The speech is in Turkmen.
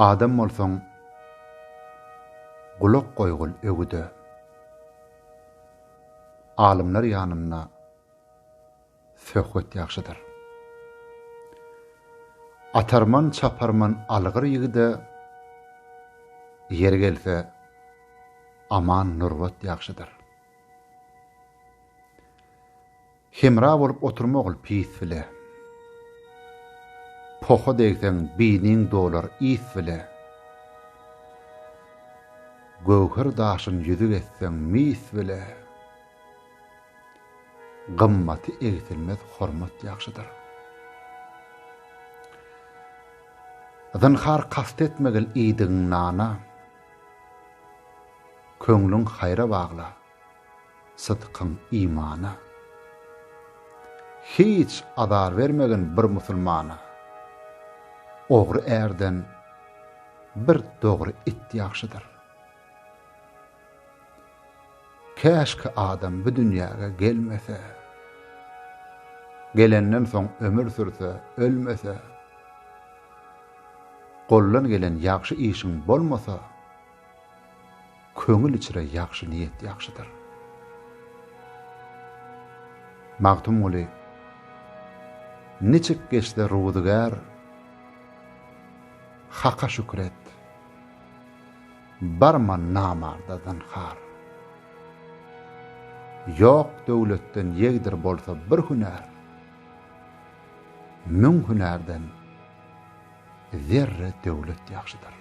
Adam bolsaň gulak goýgul ögüde. Alymlar ýanynda söhbet ýagşydyr. Atarman çaparman algyr ýigide ýer gelse aman nurwat ýagşydyr. Hemra bolup oturmagul pis bile. Poha degseň biniň dolar is bile. Göwher daşyn ýüzü etseň mis bile. Gymmaty egitilmez hormat ýagşydyr. Zynhar kastetmegil iýdiň nana. Köňlüň haýra bagla. Sydykyň imana. Hiç azar vermegin bir musulmana. Ogry erden bir dogry it ýagşydyr. Käşke adam bu dünýäge gelmese, gelenden soň ömür sürse, ölmese, gollan gelen ýagşy işiň bolmasa, köňül içire ýagşy niýet ýagşydyr. Magtum uly niçik geçde rudugar, haka şükret, barma namardadan har. Yok döwletden ýegdir bolsa bir hünär, mün hünärden zerre döwlet ýagşydyr.